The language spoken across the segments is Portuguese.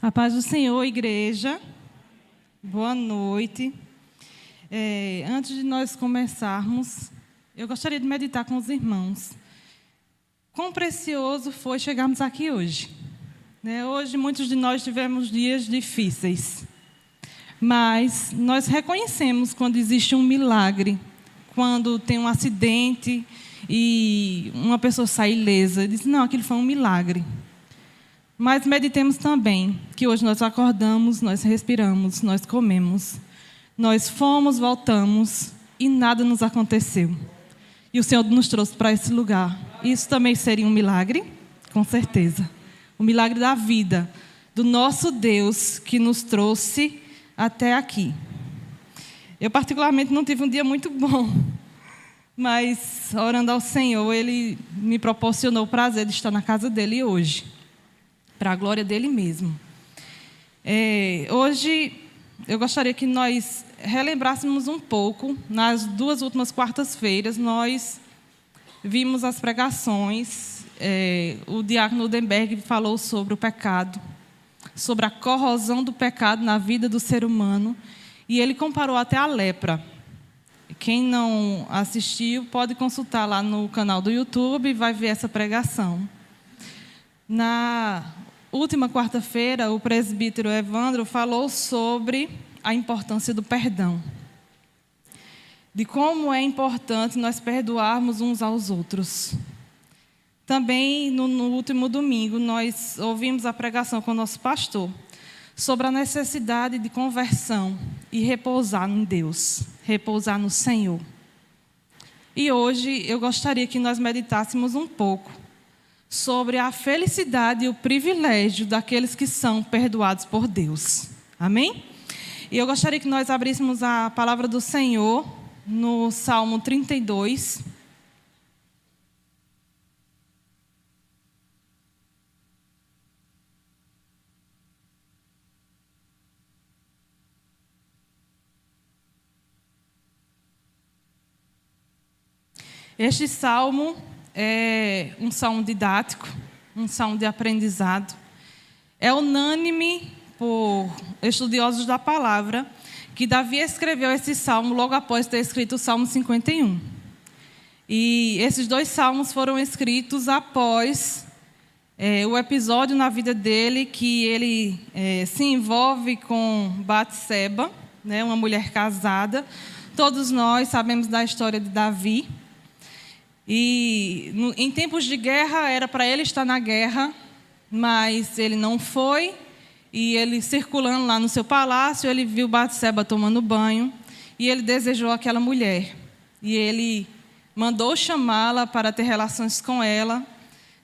A paz do Senhor, igreja. Boa noite. Antes de nós começarmos, eu gostaria de meditar com os irmãos. Quão precioso foi chegarmos aqui hoje. Hoje, muitos de nós tivemos dias difíceis. Mas nós reconhecemos quando existe um milagre, quando tem um acidente e uma pessoa sai ilesa. Diz, não, aquilo foi um milagre. Mas meditemos também que hoje nós acordamos, nós respiramos, nós comemos. Nós fomos, voltamos e nada nos aconteceu. E o Senhor nos trouxe para esse lugar. Isso também seria um milagre? Com certeza. O milagre da vida, do nosso Deus que nos trouxe até aqui. Eu particularmente não tive um dia muito bom. Mas orando ao Senhor, Ele me proporcionou o prazer de estar na casa dEle hoje. Para a glória dele mesmo. Hoje, eu gostaria que nós relembrássemos um pouco. Nas 2 últimas quartas-feiras, nós vimos as pregações. O diácono Udenberg falou sobre o pecado, sobre a corrosão do pecado na vida do ser humano. E ele comparou até a lepra. Quem não assistiu, pode consultar lá no canal do YouTube e vai ver essa pregação. Na última quarta-feira, o presbítero Evandro falou sobre a importância do perdão. De como é importante nós perdoarmos uns aos outros. Também, no último domingo, nós ouvimos a pregação com o nosso pastor sobre a necessidade de conversão e repousar em Deus, repousar no Senhor. E hoje eu gostaria que nós meditássemos um pouco sobre a felicidade e o privilégio daqueles que são perdoados por Deus. Amém? E eu gostaria que nós abríssemos a palavra do Senhor no Salmo 32. Este salmo é um salmo didático, um salmo de aprendizado. É unânime por estudiosos da palavra que Davi escreveu esse salmo logo após ter escrito o Salmo 51. E esses 2 salmos foram escritos após o episódio na vida dele que ele se envolve com Batseba, uma mulher casada. Todos nós sabemos da história de Davi. E em tempos de guerra, era para ele estar na guerra, mas ele não foi. E ele, circulando lá no seu palácio, ele viu Batseba tomando banho e ele desejou aquela mulher. E ele mandou chamá-la para ter relações com ela.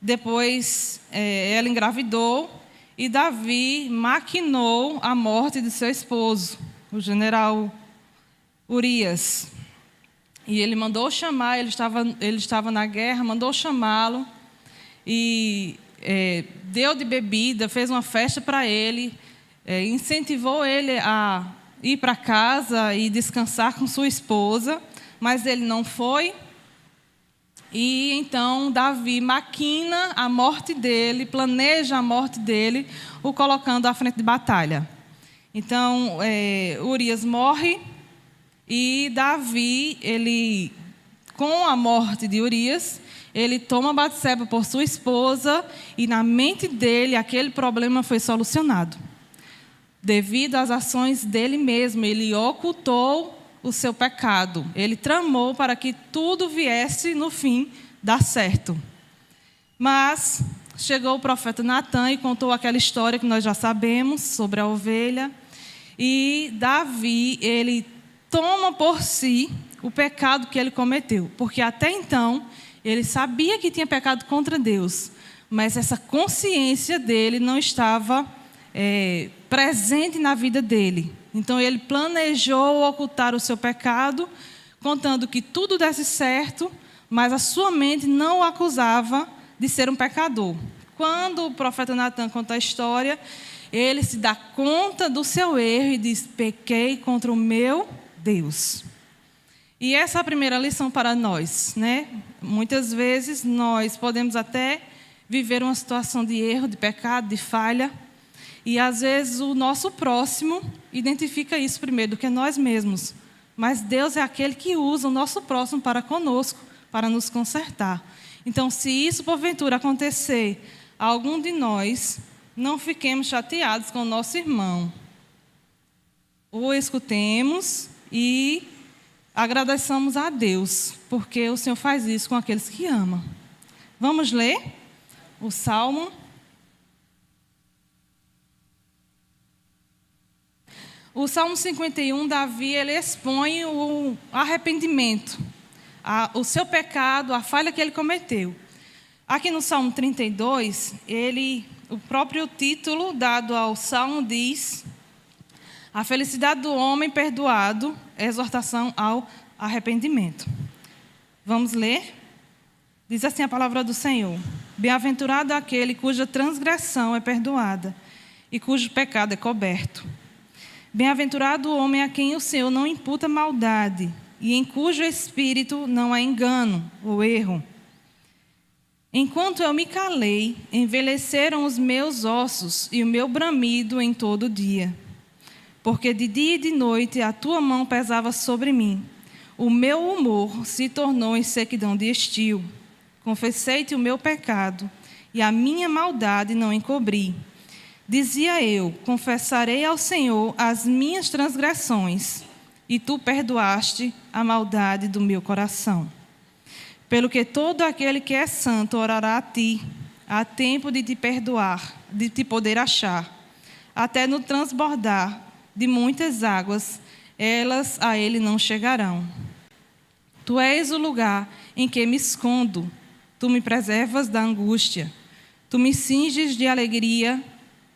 Depois, ela engravidou e Davi maquinou a morte de seu esposo, o general Urias. E ele mandou chamar, ele estava na guerra, mandou chamá-lo e deu de bebida, fez uma festa para ele, incentivou ele a ir para casa e descansar com sua esposa, mas ele não foi. E então Davi maquina a morte dele, planeja a morte dele, o colocando à frente de batalha. Então, Urias morre. E Davi, com a morte de Urias, ele toma Batseba por sua esposa e na mente dele aquele problema foi solucionado. Devido às ações dele mesmo, ele ocultou o seu pecado. Ele tramou para que tudo viesse no fim dar certo. Mas chegou o profeta Natã e contou aquela história que nós já sabemos sobre a ovelha. E Davi, ele toma por si o pecado que ele cometeu. Porque até então, ele sabia que tinha pecado contra Deus. Mas essa consciência dele não estava presente na vida dele. Então, ele planejou ocultar o seu pecado, contando que tudo desse certo, mas a sua mente não o acusava de ser um pecador. Quando o profeta Natã conta a história, ele se dá conta do seu erro e diz, pequei contra o meu Deus. E essa é a primeira lição para nós, Muitas vezes nós podemos até viver uma situação de erro, de pecado, de falha, E, às vezes, o nosso próximo identifica isso primeiro do que nós mesmos. Mas Deus é aquele que usa o nosso próximo para conosco, para nos consertar. Então, se isso, porventura, acontecer a algum de nós, não fiquemos chateados com o nosso irmão. O escutemos e agradeçamos a Deus, porque o Senhor faz isso com aqueles que amam. Vamos ler o Salmo. O Salmo 51, Davi, ele expõe o arrependimento, o seu pecado, a falha que ele cometeu. Aqui no Salmo 32, o próprio título dado ao Salmo diz: a felicidade do homem perdoado, exortação ao arrependimento. Vamos ler? Diz assim a palavra do Senhor: bem-aventurado aquele cuja transgressão é perdoada e cujo pecado é coberto. Bem-aventurado o homem a quem o Senhor não imputa maldade e em cujo espírito não há engano ou erro. Enquanto eu me calei, envelheceram os meus ossos e o meu bramido em todo o dia. Porque de dia e de noite a tua mão pesava sobre mim. O meu humor se tornou em sequidão de estio. Confessei-te o meu pecado e a minha maldade não encobri. Dizia eu: confessarei ao Senhor as minhas transgressões, e tu perdoaste a maldade do meu coração. Pelo que todo aquele que é santo orará a ti, há tempo de te perdoar, de te poder achar. Até no transbordar de muitas águas, elas a ele não chegarão. Tu és o lugar em que me escondo, tu me preservas da angústia, tu me cinges de alegria,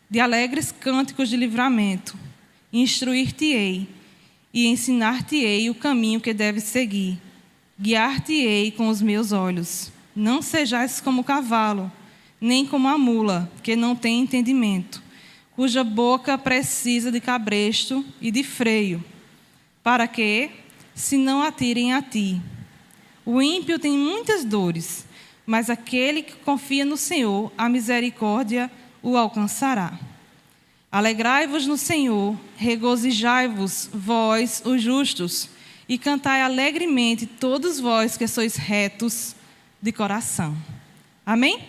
de alegres cânticos de livramento. Instruir-te-ei e ensinar-te-ei o caminho que deves seguir. Guiar-te-ei com os meus olhos. Não sejais como o cavalo, nem como a mula, que não tem entendimento, cuja boca precisa de cabresto e de freio, para que se não atirem a ti. O ímpio tem muitas dores, mas aquele que confia no Senhor, a misericórdia o alcançará. Alegrai-vos no Senhor, regozijai-vos, vós, os justos, e cantai alegremente, todos vós que sois retos de coração. Amém?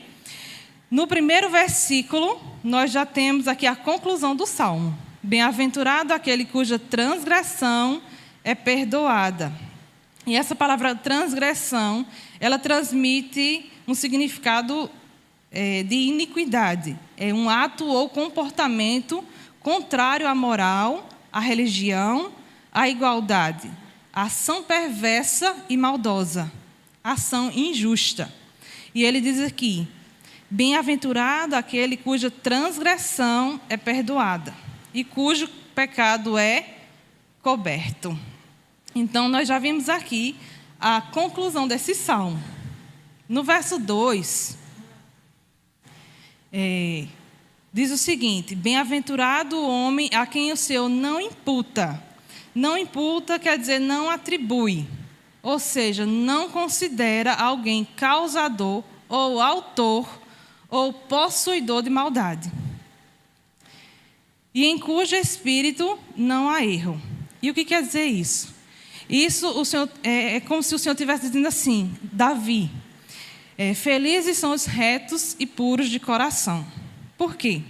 No primeiro versículo, nós já temos aqui a conclusão do Salmo. Bem-aventurado aquele cuja transgressão é perdoada. E essa palavra transgressão, ela transmite um significado de iniquidade. É um ato ou comportamento contrário à moral, à religião, à igualdade. Ação perversa e maldosa. Ação injusta. E ele diz aqui: bem-aventurado aquele cuja transgressão é perdoada e cujo pecado é coberto. Então, nós já vimos aqui a conclusão desse salmo. No verso 2, diz o seguinte: bem-aventurado o homem a quem o Senhor não imputa. Não imputa quer dizer não atribui, ou seja, não considera alguém causador ou autor ou possuidor de maldade. E em cujo espírito não há erro. E o que quer dizer isso? Isso o Senhor, é como se o Senhor estivesse dizendo assim: Davi, felizes são os retos e puros de coração. Por quê?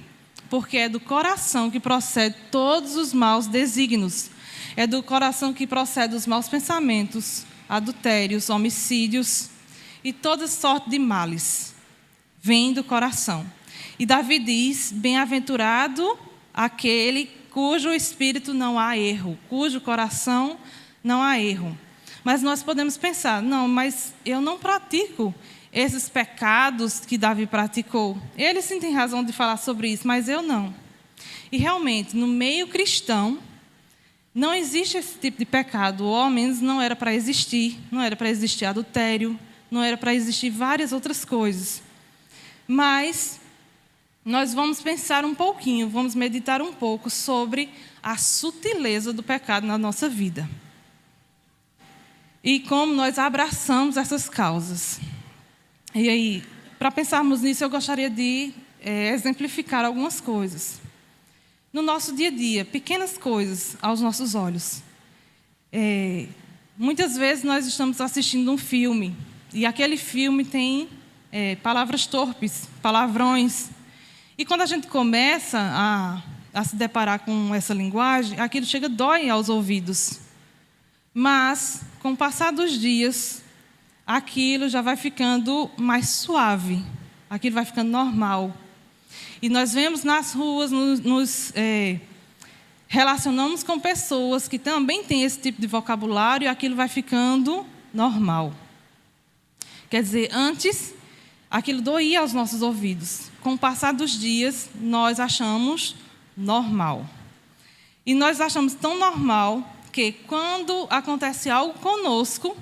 Porque é do coração que procede todos os maus desígnios. É do coração que procede os maus pensamentos, adultérios, homicídios e toda sorte de males. Vem do coração. E Davi diz: bem-aventurado aquele cujo espírito não há erro, cujo coração não há erro. Mas nós podemos pensar: não, mas eu não pratico esses pecados que Davi praticou. Ele sim tem razão de falar sobre isso, mas eu não. E realmente, no meio cristão, não existe esse tipo de pecado, ou ao menos não era para existir. Não era para existir adultério, não era para existir várias outras coisas. Mas nós vamos pensar um pouquinho, vamos meditar um pouco sobre a sutileza do pecado na nossa vida. E como nós abraçamos essas causas. E aí, para pensarmos nisso, eu gostaria de exemplificar algumas coisas. no nosso dia a dia, pequenas coisas aos nossos olhos. Muitas vezes nós estamos assistindo um filme e aquele filme tem palavras torpes, palavrões. E quando a gente começa a se deparar com essa linguagem, aquilo chega dói aos ouvidos. Mas, com o passar dos dias, aquilo já vai ficando mais suave, aquilo vai ficando normal. E nós vemos nas ruas, nos relacionamos com pessoas que também têm esse tipo de vocabulário e aquilo vai ficando normal. Quer dizer, antes, aquilo doía aos nossos ouvidos. Com o passar dos dias, nós achamos normal. E nós achamos tão normal que, quando acontece algo conosco,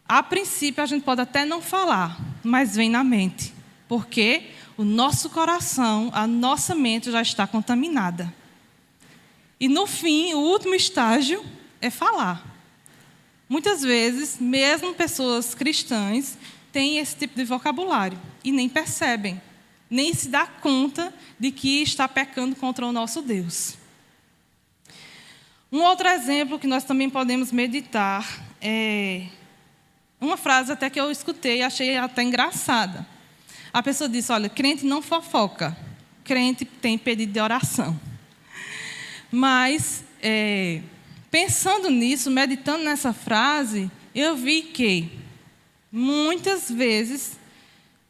a princípio a gente pode até não falar, mas vem na mente. Porque o nosso coração, a nossa mente já está contaminada. E, no fim, o último estágio é falar. Muitas vezes, mesmo pessoas cristãs têm esse tipo de vocabulário e nem percebem, nem se dá conta de que está pecando contra o nosso Deus. Um outro exemplo que nós também podemos meditar é uma frase até que eu escutei e achei até engraçada. A pessoa disse, olha, crente não fofoca, crente tem pedido de oração. Mas, pensando nisso, meditando nessa frase, eu vi que, muitas vezes,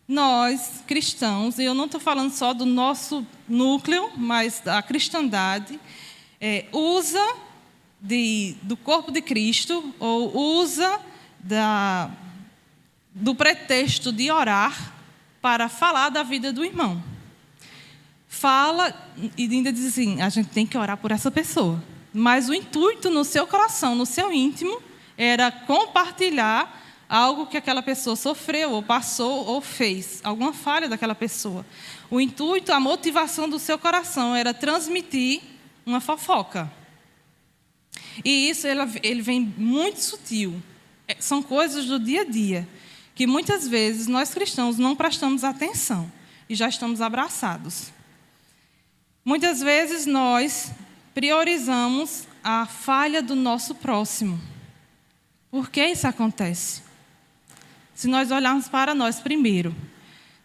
nós, cristãos, e eu não estou falando só do nosso núcleo, mas da cristandade, usa do corpo de Cristo, ou usa do pretexto de orar para falar da vida do irmão. Fala e ainda diz assim, a gente tem que orar por essa pessoa. Mas o intuito no seu coração, no seu íntimo, era compartilhar algo que aquela pessoa sofreu, ou passou, ou fez. Alguma falha daquela pessoa. O intuito, a motivação do seu coração era transmitir uma fofoca. E isso ele vem muito sutil. São coisas do dia a dia, que muitas vezes nós cristãos não prestamos atenção e já estamos abraçados. Muitas vezes nós priorizamos a falha do nosso próximo. Por que isso acontece? Se nós olharmos para nós primeiro,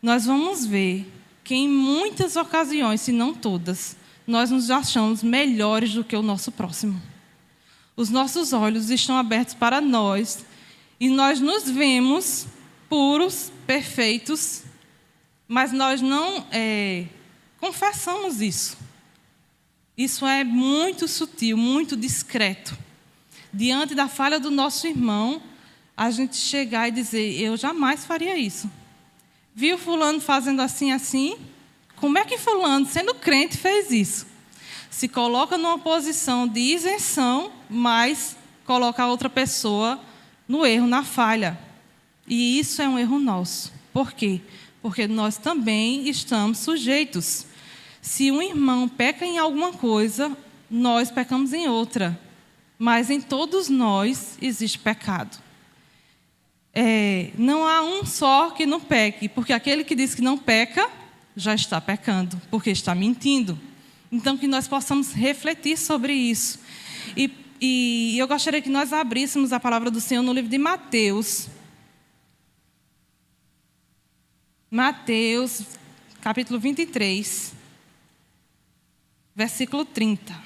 nós vamos ver que em muitas ocasiões, se não todas, nós nos achamos melhores do que o nosso próximo. Os nossos olhos estão abertos para nós e nós nos vemos puros, perfeitos, mas nós não confessamos isso. Isso é muito sutil, muito discreto. Diante da falha do nosso irmão, a gente chegar e dizer, eu jamais faria isso. Viu fulano fazendo assim, assim? Como é que fulano, sendo crente, fez isso? Se coloca numa posição de isenção, mas coloca a outra pessoa no erro, na falha. E isso é um erro nosso. Por quê? Porque nós também estamos sujeitos. Se um irmão peca em alguma coisa, nós pecamos em outra. Mas em todos nós existe pecado. Não há um só que não peque, porque aquele que diz que não peca, já está pecando, porque está mentindo. Então, que nós possamos refletir sobre isso. E eu gostaria que nós abríssemos a palavra do Senhor no livro de Mateus. Mateus, capítulo 23, versículo 30.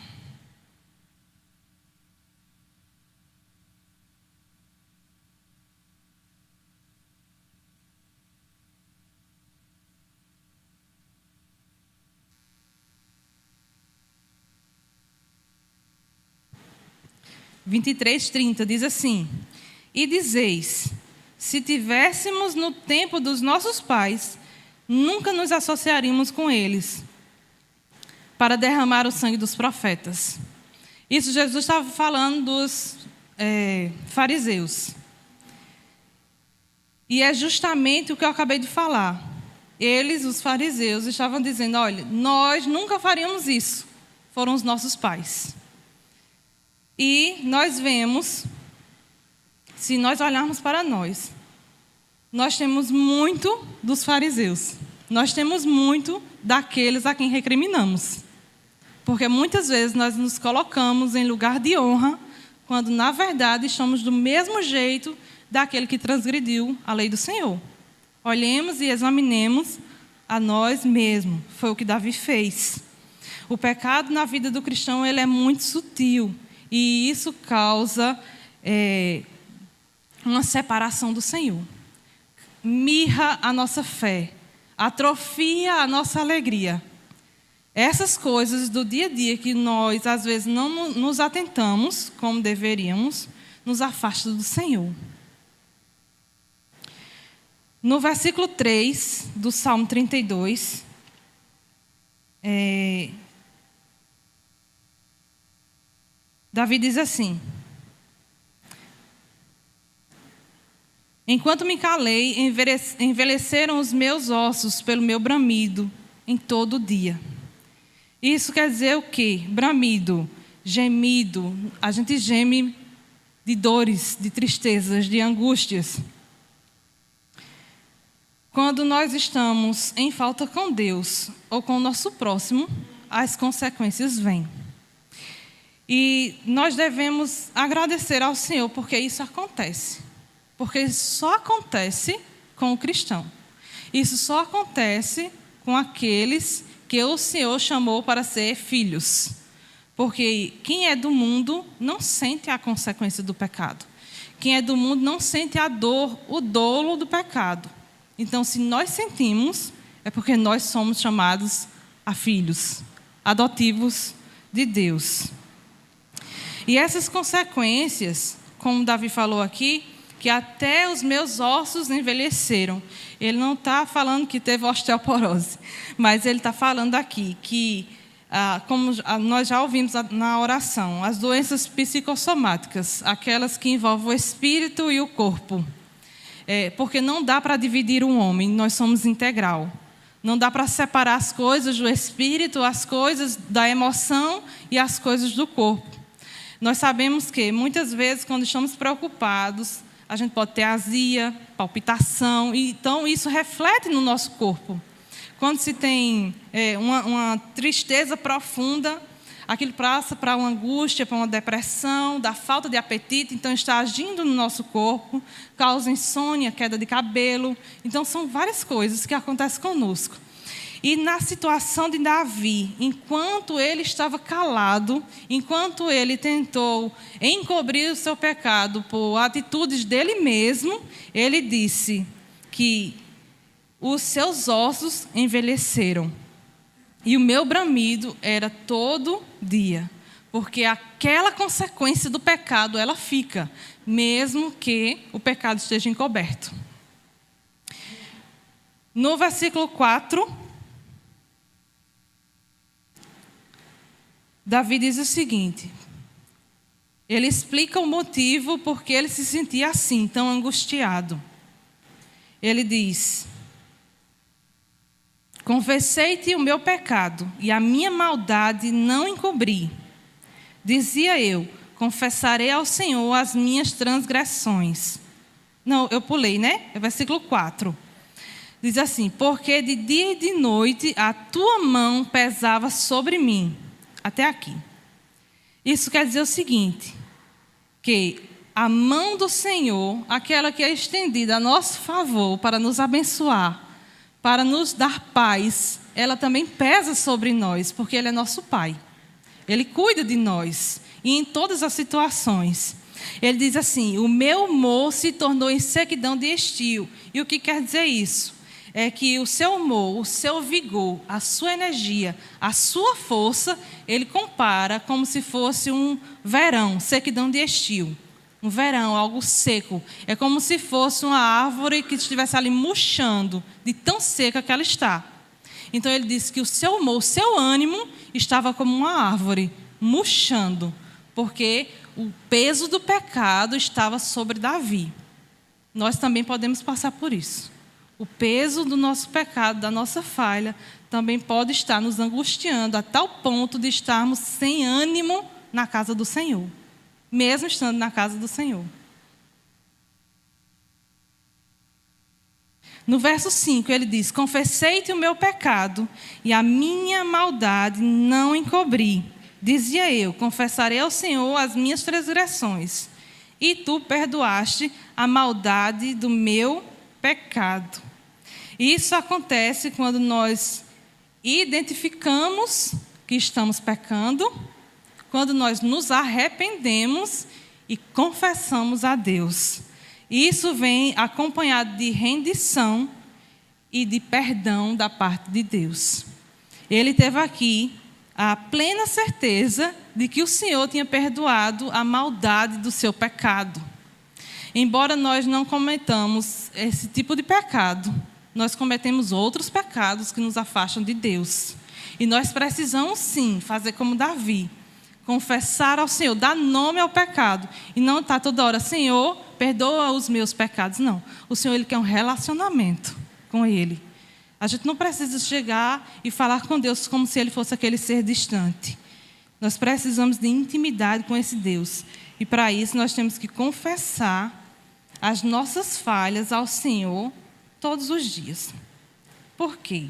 Diz assim: E dizeis, se tivéssemos no tempo dos nossos pais, nunca nos associaríamos com eles, para derramar o sangue dos profetas. Isso Jesus estava falando dos fariseus. E é justamente o que eu acabei de falar. Eles, os fariseus, estavam dizendo, olha, nós nunca faríamos isso. Foram os nossos pais. E nós vemos, se nós olharmos para nós temos muito dos fariseus. Nós temos muito daqueles a quem recriminamos. Porque muitas vezes nós nos colocamos em lugar de honra, quando na verdade estamos do mesmo jeito daquele que transgrediu a lei do Senhor. Olhemos e examinemos a nós mesmos. Foi o que Davi fez. O pecado na vida do cristão ele é muito sutil. E isso causa uma separação do Senhor. Mirra a nossa fé. Atrofia a nossa alegria. Essas coisas do dia a dia que nós, às vezes, não nos atentamos como deveríamos, nos afastam do Senhor. No versículo 3 do Salmo 32, Davi diz assim: enquanto me calei, envelheceram os meus ossos pelo meu bramido em todo o dia. Isso quer dizer o quê? Bramido, gemido. A gente geme de dores, de tristezas, de angústias. Quando nós estamos em falta com Deus ou com o nosso próximo, as consequências vêm. E nós devemos agradecer ao Senhor porque isso acontece. Porque isso só acontece com o cristão. Isso só acontece com aqueles que o Senhor chamou para ser filhos. Porque quem é do mundo não sente a consequência do pecado. Quem é do mundo não sente a dor, o dolo do pecado. Então, se nós sentimos, é porque nós somos chamados a filhos, adotivos de Deus. E essas consequências, como Davi falou aqui, que até os meus ossos envelheceram. Ele não está falando que teve osteoporose, mas ele está falando aqui que, como nós já ouvimos na oração, as doenças psicossomáticas, aquelas que envolvem o espírito e o corpo. Porque não dá para dividir um homem, nós somos integral. Não dá para separar as coisas do espírito, as coisas da emoção e as coisas do corpo. Nós sabemos que, muitas vezes, quando estamos preocupados, a gente pode ter azia, palpitação, e então isso reflete no nosso corpo. Quando se tem uma tristeza profunda, aquilo passa para uma angústia, para uma depressão, da falta de apetite, então está agindo no nosso corpo, causa insônia, queda de cabelo. Então são várias coisas que acontecem conosco. E na situação de Davi, enquanto ele estava calado, enquanto ele tentou encobrir o seu pecado por atitudes dele mesmo, ele disse que os seus ossos envelheceram. E o meu bramido era todo dia, porque aquela consequência do pecado, ela fica, mesmo que o pecado esteja encoberto. No versículo 4, Davi diz o seguinte, ele explica o motivo porque ele se sentia assim, tão angustiado. Ele diz: confessei-te o meu pecado e a minha maldade não encobri. Dizia eu, confessarei ao Senhor as minhas transgressões. Não, eu pulei, né? É versículo 4. Diz assim, porque de dia e de noite a tua mão pesava sobre mim. Até aqui. Isso quer dizer o seguinte, que a mão do Senhor, aquela que é estendida a nosso favor para nos abençoar, para nos dar paz, ela também pesa sobre nós, porque Ele é nosso Pai. Ele cuida de nós, e em todas as situações. Ele diz assim, o meu humor se tornou em sequidão de estio. E o que quer dizer isso? É que o seu humor, o seu vigor, a sua energia, a sua força, ele compara como se fosse um verão, sequidão de estio. Um verão, algo seco. É como se fosse uma árvore que estivesse ali murchando, de tão seca que ela está. Então ele disse que o seu humor, o seu ânimo, estava como uma árvore, murchando, porque o peso do pecado estava sobre Davi. Nós também podemos passar por isso. O peso do nosso pecado, da nossa falha, também pode estar nos angustiando a tal ponto de estarmos sem ânimo na casa do Senhor, mesmo estando na casa do Senhor. No verso 5, ele diz: confessei-te o meu pecado e a minha maldade não encobri. Dizia eu: confessarei ao Senhor as minhas transgressões, e tu perdoaste a maldade do meu pecado. Isso acontece quando nós identificamos que estamos pecando, quando nós nos arrependemos e confessamos a Deus. Isso vem acompanhado de rendição e de perdão da parte de Deus. Ele teve aqui a plena certeza de que o Senhor tinha perdoado a maldade do seu pecado. Embora nós não cometamos esse tipo de pecado, nós cometemos outros pecados que nos afastam de Deus. E nós precisamos, sim, fazer como Davi, confessar ao Senhor, dar nome ao pecado. E não estar toda hora: Senhor, perdoa os meus pecados. Não, o Senhor, Ele quer um relacionamento com Ele. A gente não precisa chegar e falar com Deus como se Ele fosse aquele ser distante. Nós precisamos de intimidade com esse Deus. E para isso nós temos que confessar as nossas falhas ao Senhor todos os dias. Por quê?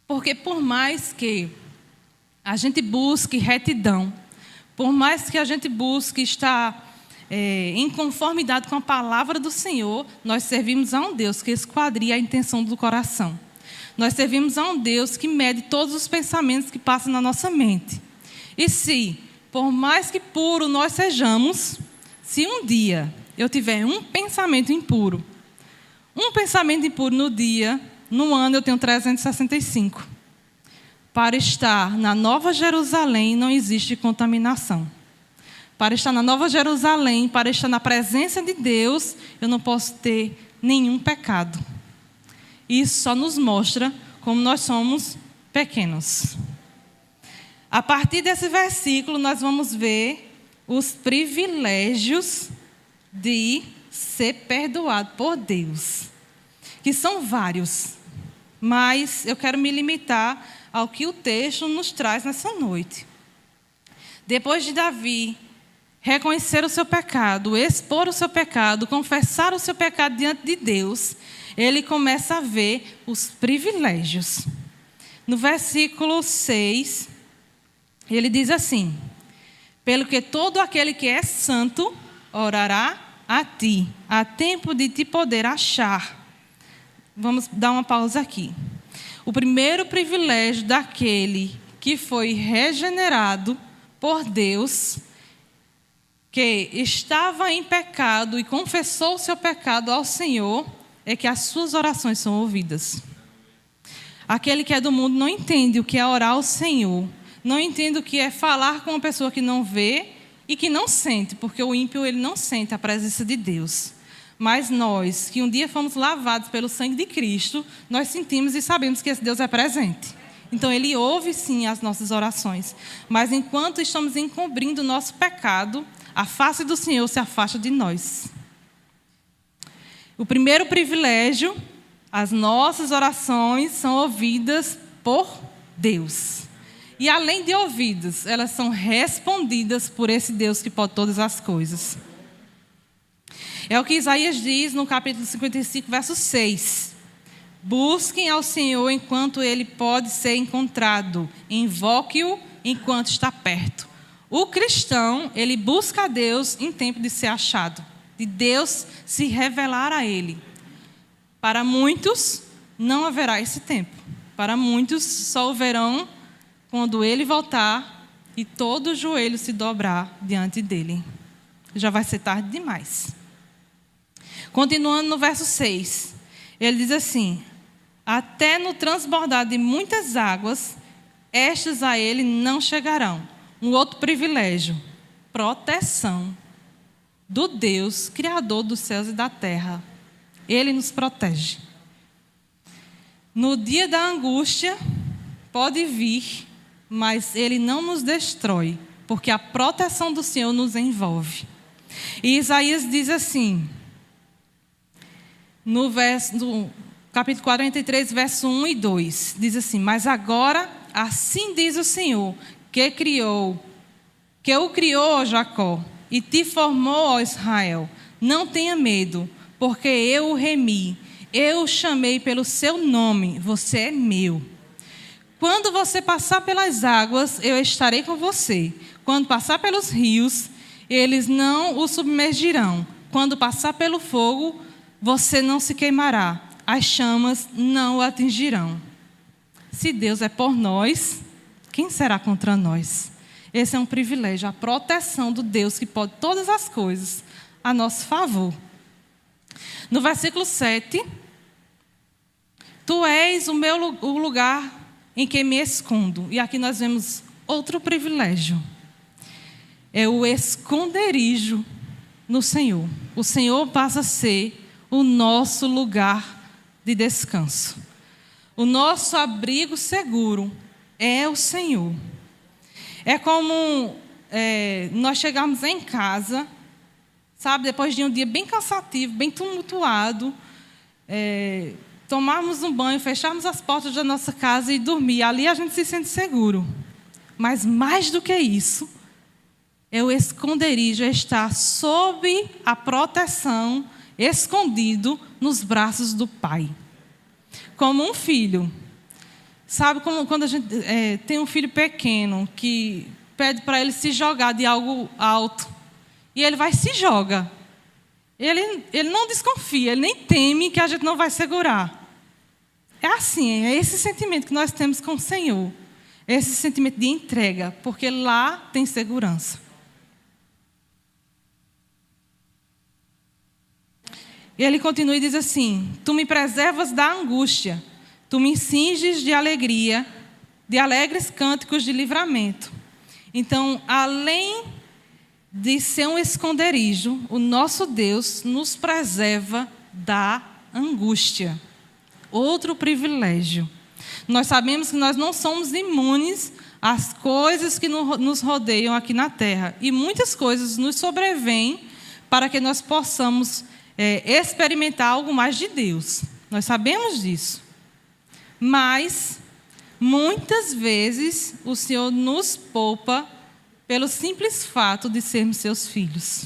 Porque por mais que a gente busque retidão, por mais que a gente busque estar em conformidade com a palavra do Senhor, nós servimos a um Deus que esquadria a intenção do coração. Nós servimos a um Deus que mede todos os pensamentos que passam na nossa mente. E se, por mais que puro nós sejamos, se um dia eu tiver um pensamento impuro no dia, no ano eu tenho 365. Para estar na Nova Jerusalém não existe contaminação. Para estar na Nova Jerusalém, para estar na presença de Deus, eu não posso ter nenhum pecado. Isso só nos mostra como nós somos pequenos. A partir desse versículo, nós vamos ver os privilégios de ser perdoado por Deus, que são vários, mas eu quero me limitar ao que o texto nos traz nessa noite. Depois de Davi reconhecer o seu pecado, expor o seu pecado, confessar o seu pecado diante de Deus, ele começa a ver os privilégios. No versículo 6, ele diz assim: pelo que todo aquele que é santo orará a ti, há tempo de te poder achar. Vamos dar uma pausa aqui. O primeiro privilégio daquele que foi regenerado por Deus, que estava em pecado e confessou o seu pecado ao Senhor, é que as suas orações são ouvidas. Aquele que é do mundo não entende o que é orar ao Senhor, não entende o que é falar com uma pessoa que não vê e que não sente, porque o ímpio ele não sente a presença de Deus. Mas nós, que um dia fomos lavados pelo sangue de Cristo, nós sentimos e sabemos que esse Deus é presente. Então, Ele ouve sim as nossas orações. Mas enquanto estamos encobrindo o nosso pecado, a face do Senhor se afasta de nós. O primeiro privilégio, as nossas orações são ouvidas por Deus. E além de ouvidas, elas são respondidas por esse Deus que pode todas as coisas. É o que Isaías diz no capítulo 55, verso 6. Busquem ao Senhor enquanto Ele pode ser encontrado. Invoque-o enquanto está perto. O cristão, ele busca a Deus em tempo de ser achado, de Deus se revelar a ele. Para muitos, não haverá esse tempo. Para muitos, só o verão quando Ele voltar e todo o joelho se dobrar diante dEle. Já vai ser tarde demais. Continuando no verso 6, ele diz assim: até no transbordar de muitas águas, estas a Ele não chegarão. Um outro privilégio, proteção do Deus, Criador dos céus e da terra. Ele nos protege. No dia da angústia, pode vir, mas Ele não nos destrói, porque a proteção do Senhor nos envolve. E Isaías diz assim, no capítulo 43, verso 1 e 2, diz assim: mas agora, assim diz o Senhor, que o criou, ó Jacó, e te formou, ó Israel. Não tenha medo, porque eu o remi. Eu o chamei pelo seu nome. Você é meu. Quando você passar pelas águas, eu estarei com você. Quando passar pelos rios, eles não o submergirão. Quando passar pelo fogo, você não se queimará. As chamas não o atingirão. Se Deus é por nós, quem será contra nós? Esse é um privilégio, a proteção do Deus que pode todas as coisas a nosso favor. No versículo 7, tu és o lugar em que me escondo. E aqui nós vemos outro privilégio. É o esconderijo no Senhor. O Senhor passa a ser o nosso lugar de descanso. O nosso abrigo seguro é o Senhor. É como nós chegarmos em casa, sabe, depois de um dia bem cansativo, bem tumultuado, tomarmos um banho, fecharmos as portas da nossa casa e dormir. Ali a gente se sente seguro. Mas mais do que isso, é o esconderijo, é estar sob a proteção, escondido nos braços do Pai. Como um filho. Sabe como quando a gente tem um filho pequeno que pede para ele se jogar de algo alto. E ele vai e se joga. Ele não desconfia, ele nem teme que a gente não vai segurar. É assim, é esse sentimento que nós temos com o Senhor. Esse sentimento de entrega, porque lá tem segurança. E ele continua e diz assim: tu me preservas da angústia, tu me cinges de alegria, de alegres cânticos de livramento. Então, além de ser um esconderijo, o nosso Deus nos preserva da angústia. Outro privilégio. Nós sabemos que nós não somos imunes às coisas que nos rodeiam aqui na terra. E muitas coisas nos sobrevêm para que nós possamos experimentar algo mais de Deus. Nós sabemos disso. Mas, muitas vezes, o Senhor nos poupa pelo simples fato de sermos seus filhos.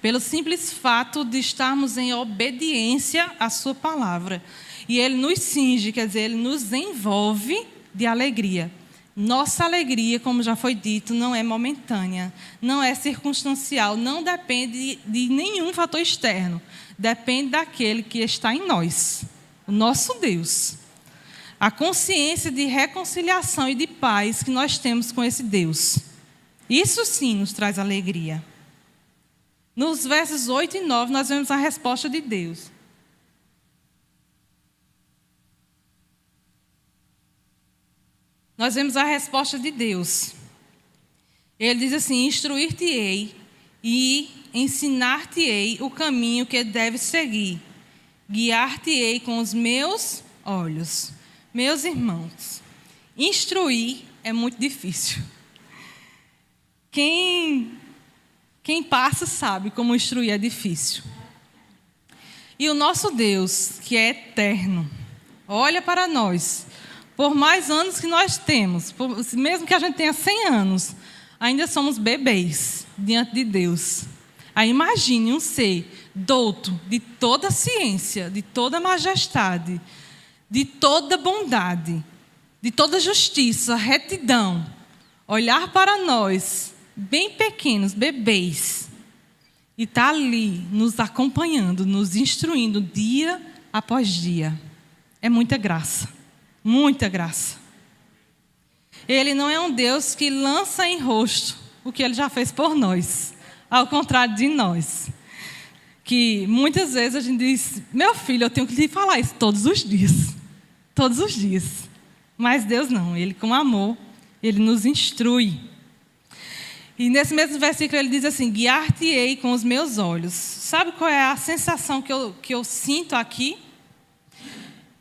Pelo simples fato de estarmos em obediência à sua palavra. E Ele nos cinge, quer dizer, Ele nos envolve de alegria. Nossa alegria, como já foi dito, não é momentânea, não é circunstancial, não depende de nenhum fator externo. Depende daquele que está em nós, o nosso Deus. A consciência de reconciliação e de paz que nós temos com esse Deus. Isso sim nos traz alegria. Nos versos 8 e 9, nós vemos a resposta de Deus. Nós vemos a resposta de Deus. Ele diz assim: instruir-te-ei e ensinar-te-ei o caminho que deves seguir. Guiar-te-ei com os meus olhos. Meus irmãos, instruir é muito difícil. Quem passa sabe como instruir é difícil. E o nosso Deus, que é eterno, olha para nós. Por mais anos que nós temos, mesmo que a gente tenha 100 anos, ainda somos bebês diante de Deus. Aí imagine um ser douto de toda a ciência, de toda a majestade, de toda bondade, de toda justiça, retidão, olhar para nós, bem pequenos, bebês, e estar ali nos acompanhando, nos instruindo dia após dia. É muita graça, muita graça. Ele não é um Deus que lança em rosto o que Ele já fez por nós, ao contrário de nós. Que muitas vezes a gente diz: meu filho, eu tenho que lhe falar isso todos os dias. Todos os dias. Mas Deus não, Ele com amor, Ele nos instrui. E nesse mesmo versículo ele diz assim: guiar-te-ei com os meus olhos. Sabe qual é a sensação que eu sinto aqui?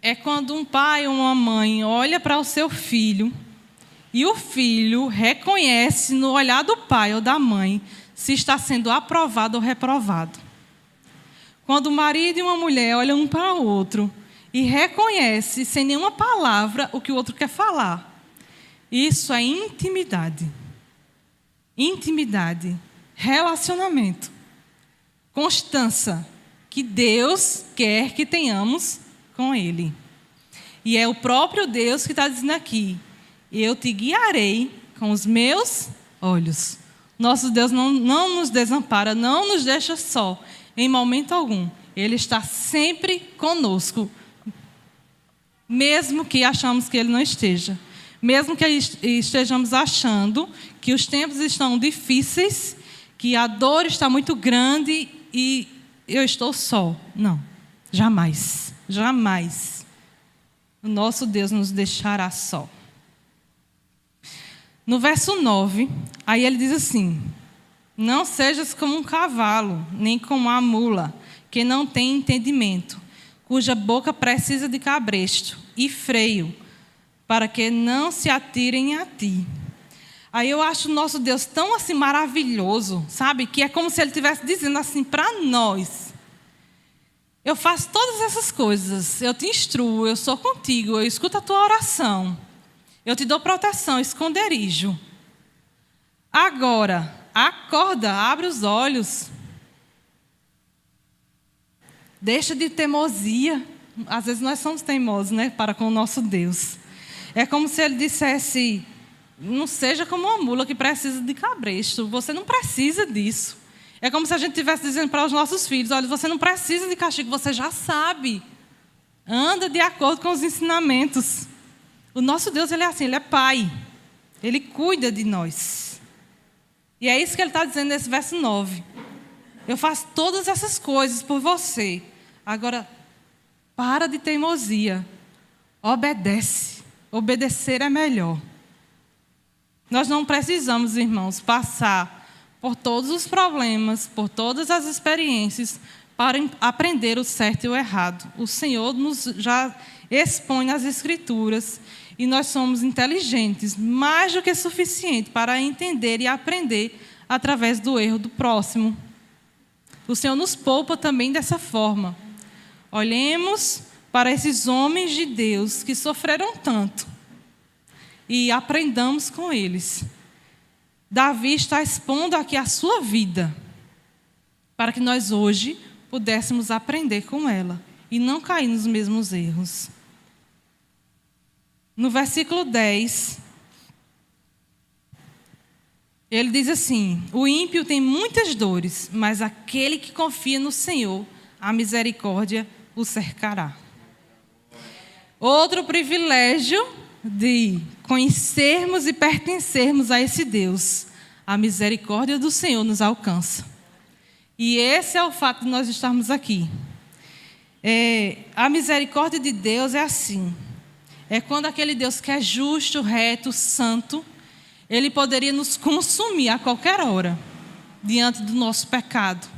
É quando um pai ou uma mãe olha para o seu filho e o filho reconhece no olhar do pai ou da mãe se está sendo aprovado ou reprovado. Quando o marido e uma mulher olham um para o outro e reconhece sem nenhuma palavra o que o outro quer falar. Isso é intimidade. Intimidade, relacionamento. constância que Deus quer que tenhamos com Ele. E é o próprio Deus que está dizendo aqui: eu te guiarei com os meus olhos. Nosso Deus não nos desampara, não nos deixa só, em momento algum. Ele está sempre conosco, mesmo que achamos que Ele não esteja. Mesmo que estejamos achando que os tempos estão difíceis, que a dor está muito grande e eu estou só. Não, jamais, jamais. O nosso Deus nos deixará só. No verso 9, aí ele diz assim: não sejas como um cavalo, nem como uma mula, que não tem entendimento, cuja boca precisa de cabresto e freio, para que não se atirem a ti. Aí eu acho o nosso Deus tão assim maravilhoso, sabe? Que é como se Ele estivesse dizendo assim para nós: eu faço todas essas coisas, eu te instruo, eu sou contigo, eu escuto a tua oração, eu te dou proteção, esconderijo. Agora, acorda, abre os olhos. Deixa de teimosia. Às vezes nós somos teimosos, né? Para com o nosso Deus. É como se Ele dissesse: não seja como uma mula que precisa de cabresto. Você não precisa disso. É como se a gente estivesse dizendo para os nossos filhos: olha, você não precisa de castigo, você já sabe. Anda de acordo com os ensinamentos. O nosso Deus, Ele é assim, Ele é Pai. Ele cuida de nós. E é isso que Ele está dizendo nesse verso 9. Eu faço todas essas coisas por você. Agora, para de teimosia. Obedece. Obedecer é melhor. Nós não precisamos, irmãos, passar por todos os problemas, por todas as experiências, para aprender o certo e o errado. O Senhor nos já expõe nas Escrituras e nós somos inteligentes, mais do que suficiente para entender e aprender através do erro do próximo. O Senhor nos poupa também dessa forma. Olhemos para esses homens de Deus que sofreram tanto e aprendamos com eles. Davi está expondo aqui a sua vida para que nós hoje pudéssemos aprender com ela e não cair nos mesmos erros. No versículo 10, ele diz assim: o ímpio tem muitas dores, mas aquele que confia no Senhor, a misericórdia o cercará. Outro privilégio de conhecermos e pertencermos a esse Deus, a misericórdia do Senhor nos alcança. E esse é o fato de nós estarmos aqui. A misericórdia de Deus é assim. É quando aquele Deus que é justo, reto, santo, Ele poderia nos consumir a qualquer hora, diante do nosso pecado.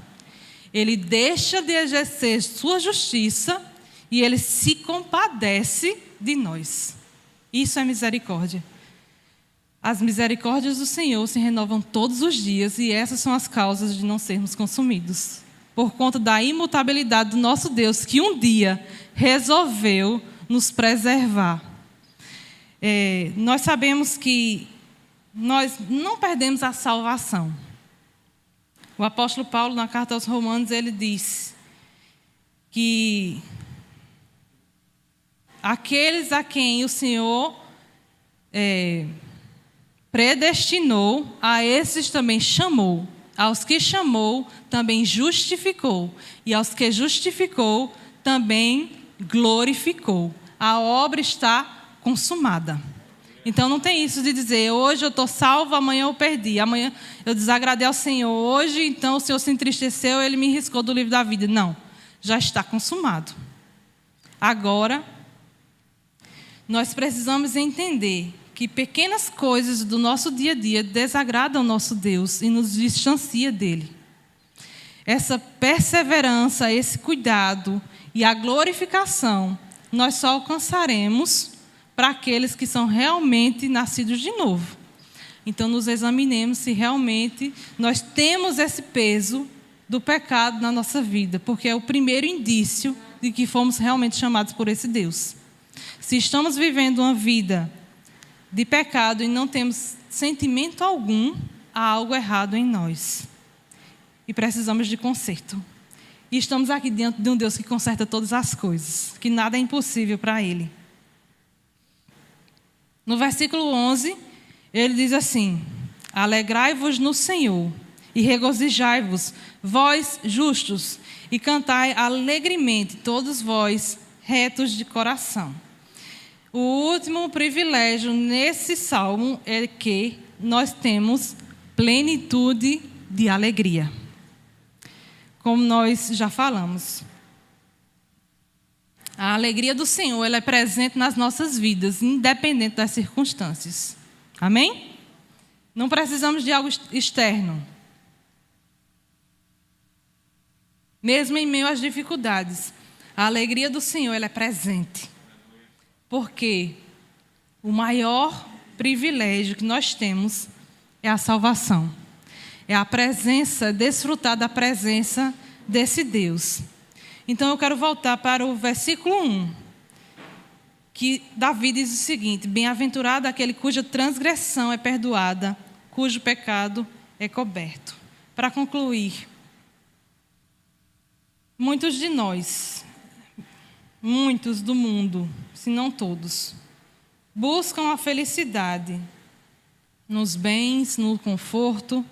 Ele deixa de exercer sua justiça e Ele se compadece de nós. Isso é misericórdia. As misericórdias do Senhor se renovam todos os dias e essas são as causas de não sermos consumidos. Por conta da imutabilidade do nosso Deus, que um dia resolveu nos preservar. Nós sabemos que nós não perdemos a salvação. O apóstolo Paulo, na carta aos Romanos, ele diz que aqueles a quem o Senhor predestinou, a esses também chamou. Aos que chamou, também justificou. E aos que justificou, também glorificou. A obra está consumada. Então não tem isso de dizer: hoje eu estou salvo, amanhã eu perdi. Amanhã eu desagradei ao Senhor. Hoje, então, o Senhor se entristeceu, Ele me riscou do livro da vida. Não, já está consumado. Agora, nós precisamos entender que pequenas coisas do nosso dia a dia desagradam o nosso Deus e nos distancia dEle. Essa perseverança, esse cuidado e a glorificação, nós só alcançaremos para aqueles que são realmente nascidos de novo. Então, nos examinemos se realmente nós temos esse peso do pecado na nossa vida, porque é o primeiro indício de que fomos realmente chamados por esse Deus. Se estamos vivendo uma vida de pecado e não temos sentimento algum, há algo errado em nós. e precisamos de conserto. E estamos aqui diante de um Deus que conserta todas as coisas, que nada é impossível para Ele. No versículo 11, ele diz assim: alegrai-vos no Senhor e regozijai-vos, vós justos, e cantai alegremente, todos vós retos de coração. O último privilégio nesse salmo é que nós temos plenitude de alegria. Como nós já falamos, a alegria do Senhor, ela é presente nas nossas vidas, independente das circunstâncias. Amém? Não precisamos de algo externo. Mesmo em meio às dificuldades, a alegria do Senhor, ela é presente. Porque o maior privilégio que nós temos é a salvação. É a presença, desfrutar da presença desse Deus. Então eu quero voltar para o versículo 1, que Davi diz o seguinte: bem-aventurado aquele cuja transgressão é perdoada, cujo pecado é coberto. Para concluir, muitos de nós, muitos do mundo, se não todos, buscam a felicidade nos bens, no conforto,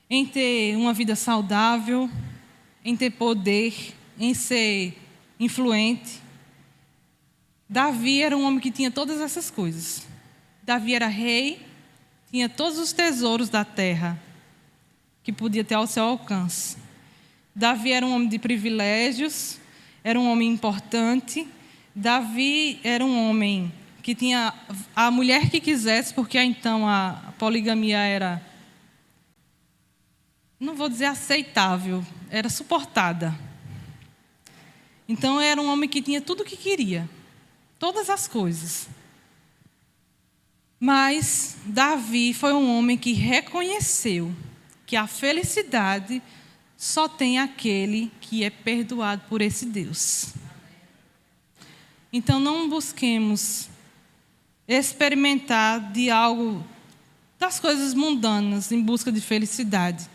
em ter uma vida saudável, em ter poder, em ser influente. Davi era um homem que tinha todas essas coisas. Davi era rei, tinha todos os tesouros da terra que podia ter ao seu alcance. Davi era um homem de privilégios, era um homem importante. Davi era um homem que tinha a mulher que quisesse, porque então a poligamia era, não vou dizer aceitável, era suportada. Então era um homem que tinha tudo o que queria, todas as coisas. Mas Davi foi um homem que reconheceu que a felicidade só tem aquele que é perdoado por esse Deus. Então não busquemos experimentar de algo, das coisas mundanas, em busca de felicidade.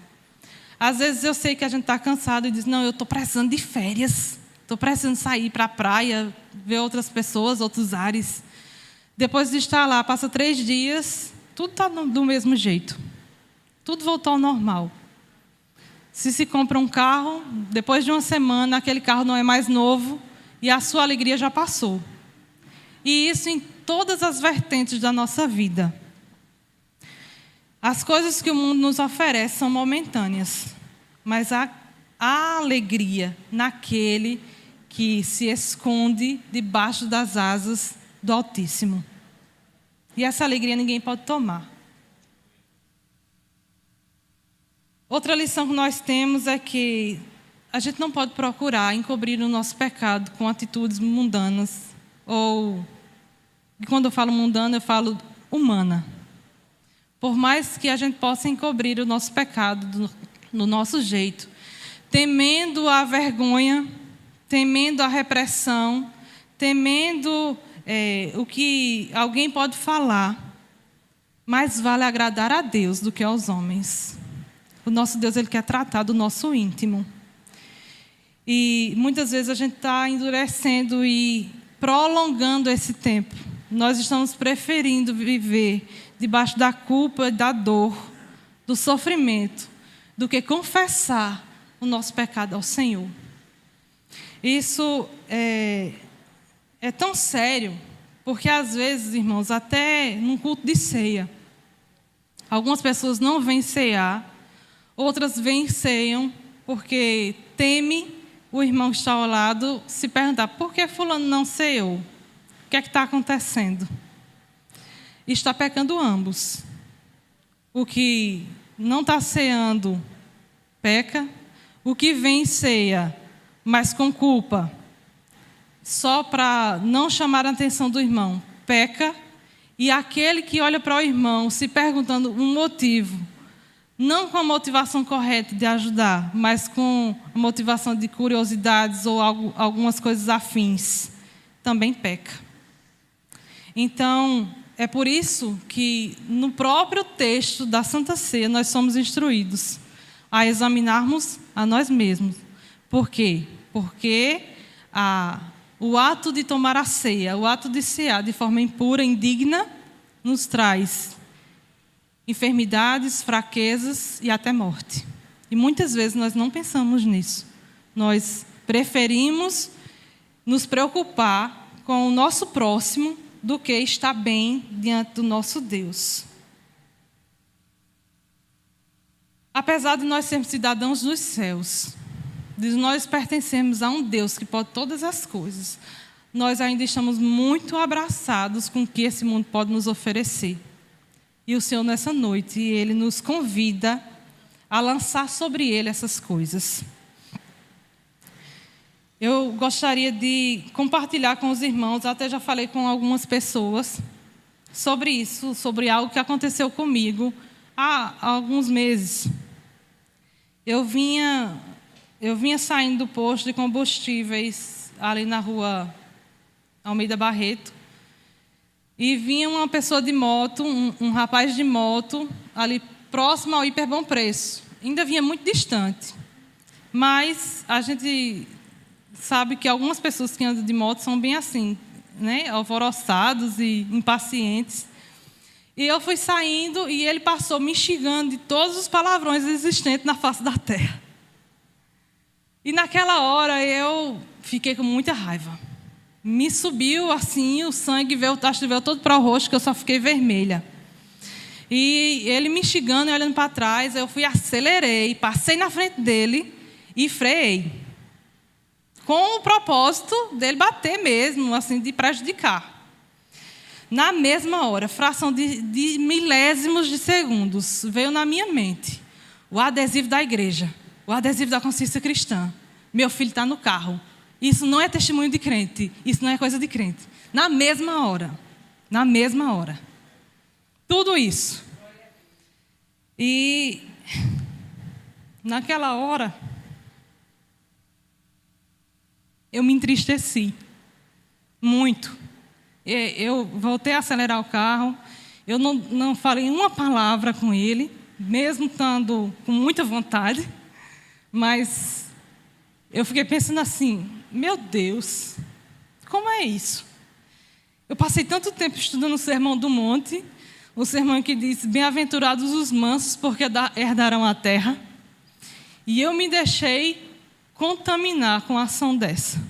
Às vezes eu sei que a gente está cansado e diz: não, eu estou precisando de férias, estou precisando sair para a praia, ver outras pessoas, outros ares. Depois de estar lá, passa 3 dias, tudo está do mesmo jeito. Tudo voltou ao normal. Se compra um carro, depois de uma semana, aquele carro não é mais novo e a sua alegria já passou. E isso em todas as vertentes da nossa vida. As coisas que o mundo nos oferece são momentâneas, mas a alegria naquele que se esconde debaixo das asas do Altíssimo. E essa alegria ninguém pode tomar. Outra lição que nós temos é que a gente não pode procurar encobrir o nosso pecado com atitudes mundanas, ou, quando eu falo mundana, eu falo humana. Por mais que a gente possa encobrir o nosso pecado do nosso jeito, temendo a vergonha, temendo a repressão, temendo o que alguém pode falar, mais vale agradar a Deus do que aos homens. O nosso Deus, Ele quer tratar do nosso íntimo. E muitas vezes a gente está endurecendo e prolongando esse tempo. Nós estamos preferindo viver debaixo da culpa, da dor, do sofrimento, do que confessar o nosso pecado ao Senhor. Isso é tão sério, porque às vezes, irmãos, até num culto de ceia, algumas pessoas não vêm cear, outras vêm e ceiam porque teme o irmão que está ao lado se perguntar: por que fulano não ceou? O que é que está acontecendo? E está pecando ambos. O que não está ceando, peca. O que vem ceia, mas com culpa, só para não chamar a atenção do irmão, peca. E aquele que olha para o irmão se perguntando um motivo, não com a motivação correta de ajudar, mas com a motivação de curiosidades ou algumas coisas afins, também peca. Então, é por isso que no próprio texto da Santa Ceia nós somos instruídos. a examinarmos a nós mesmos. Por quê? Porque o ato de tomar a ceia, o ato de cear de forma impura, indigna, nos traz enfermidades, fraquezas e até morte. E muitas vezes nós não pensamos nisso. Nós preferimos nos preocupar com o nosso próximo do que estar bem diante do nosso Deus. Apesar de nós sermos cidadãos dos céus, de nós pertencermos a um Deus que pode todas as coisas, nós ainda estamos muito abraçados com o que esse mundo pode nos oferecer. E o Senhor, nessa noite, Ele nos convida a lançar sobre Ele essas coisas. Eu gostaria de compartilhar com os irmãos, até já falei com algumas pessoas, sobre isso, sobre algo que aconteceu comigo há alguns meses. Eu vinha saindo do posto de combustíveis ali na rua Almeida Barreto, e vinha uma pessoa de moto, um rapaz de moto, ali próximo ao Hiper Bom Preço. Ainda vinha muito distante. Mas a gente sabe que algumas pessoas que andam de moto são bem assim, né? Alvoroçados e impacientes. E eu fui saindo e ele passou me xingando de todos os palavrões existentes na face da terra. E naquela hora eu fiquei com muita raiva. Me subiu assim, o sangue veio todo para o rosto, que eu só fiquei vermelha. E ele me xingando e olhando para trás, eu acelerei, passei na frente dele e freiei. Com o propósito dele bater mesmo, assim, de prejudicar. Na mesma hora, fração de milésimos de segundos, veio na minha mente o adesivo da igreja, o adesivo da consciência cristã. Meu filho está no carro. Isso não é testemunho de crente, isso não é coisa de crente. Na mesma hora. Tudo isso. E naquela hora, eu me entristeci muito. Eu voltei a acelerar o carro, eu não falei uma palavra com ele, mesmo estando com muita vontade, mas eu fiquei pensando assim, meu Deus, como é isso? Eu passei tanto tempo estudando o Sermão do Monte, o sermão que diz, bem-aventurados os mansos, porque herdarão a terra, e eu me deixei contaminar com a ação dessa.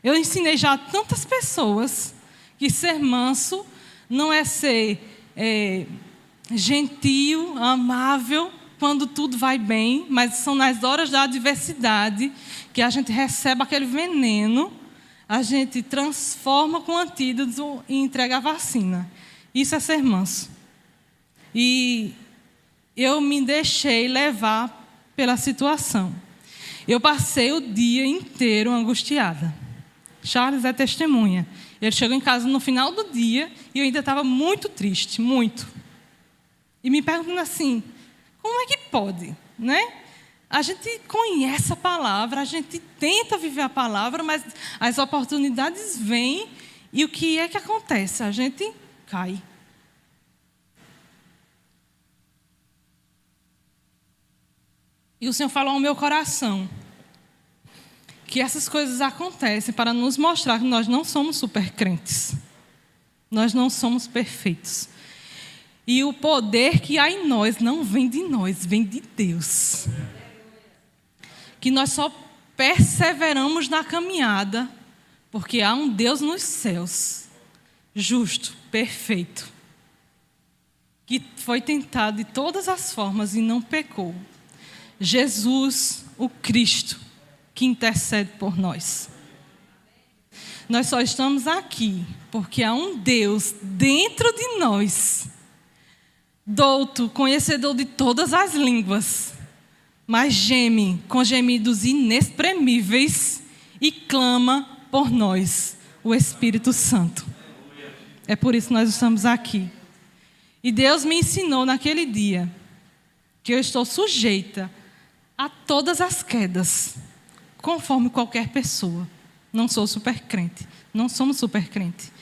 Eu ensinei já a tantas pessoas que ser manso não é ser gentil, amável, quando tudo vai bem, mas são nas horas da adversidade que a gente recebe aquele veneno, a gente transforma com antídoto e entrega a vacina. Isso é ser manso. E eu me deixei levar pela situação. Eu passei o dia inteiro angustiada. Charles é testemunha. Ele chegou em casa no final do dia e eu ainda estava muito triste, muito. E me perguntando assim, como é que pode, né? A gente conhece a palavra, a gente tenta viver a palavra, mas as oportunidades vêm e o que é que acontece? A gente cai. E o Senhor falou ao meu coração que essas coisas acontecem para nos mostrar que nós não somos super crentes. Nós não somos perfeitos. E o poder que há em nós não vem de nós, vem de Deus. Que nós só perseveramos na caminhada porque há um Deus nos céus, justo, perfeito, que foi tentado de todas as formas e não pecou. Jesus, o Cristo, que intercede por nós. Nós só estamos aqui porque há um Deus dentro de nós, douto, conhecedor de todas as línguas, mas geme com gemidos inexprimíveis e clama por nós, o Espírito Santo. É por isso que nós estamos aqui. E Deus me ensinou naquele dia que eu estou sujeita a todas as quedas, conforme qualquer pessoa. Não sou super crente, não somos super crente.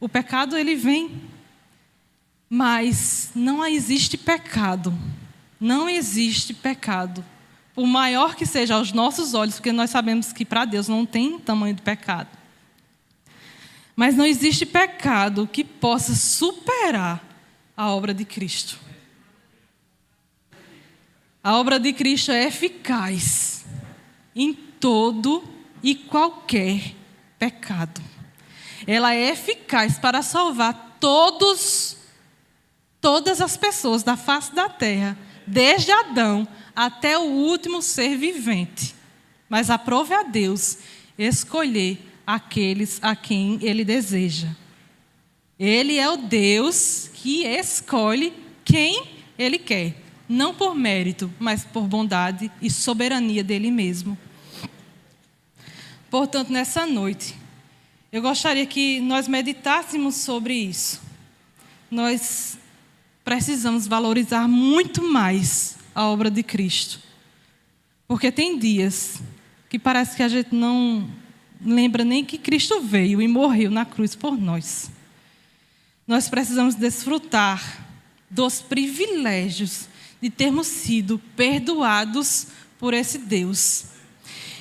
O pecado, ele vem, mas não existe pecado. Não existe pecado por maior que seja aos nossos olhos, porque nós sabemos que para Deus não tem tamanho de pecado. Mas não existe pecado que possa superar a obra de Cristo. A obra de Cristo é eficaz em todo e qualquer pecado. Ela é eficaz para salvar todas as pessoas da face da terra, desde Adão até o último ser vivente. Mas aprove a Deus escolher aqueles a quem Ele deseja. Ele é o Deus que escolhe quem Ele quer. Não por mérito, mas por bondade e soberania dele mesmo. Portanto, nessa noite, eu gostaria que nós meditássemos sobre isso. Nós precisamos valorizar muito mais a obra de Cristo. Porque tem dias que parece que a gente não lembra nem que Cristo veio e morreu na cruz por nós. Nós precisamos desfrutar dos privilégios de termos sido perdoados por esse Deus.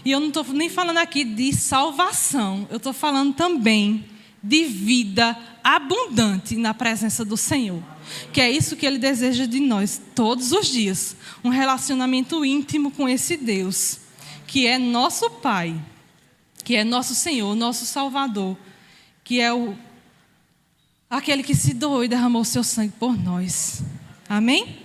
E eu não estou nem falando aqui de salvação, eu estou falando também de vida abundante na presença do Senhor. Que é isso que Ele deseja de nós todos os dias. Um relacionamento íntimo com esse Deus, que é nosso Pai, que é nosso Senhor, nosso Salvador, que é aquele que se doou e derramou o seu sangue por nós. Amém?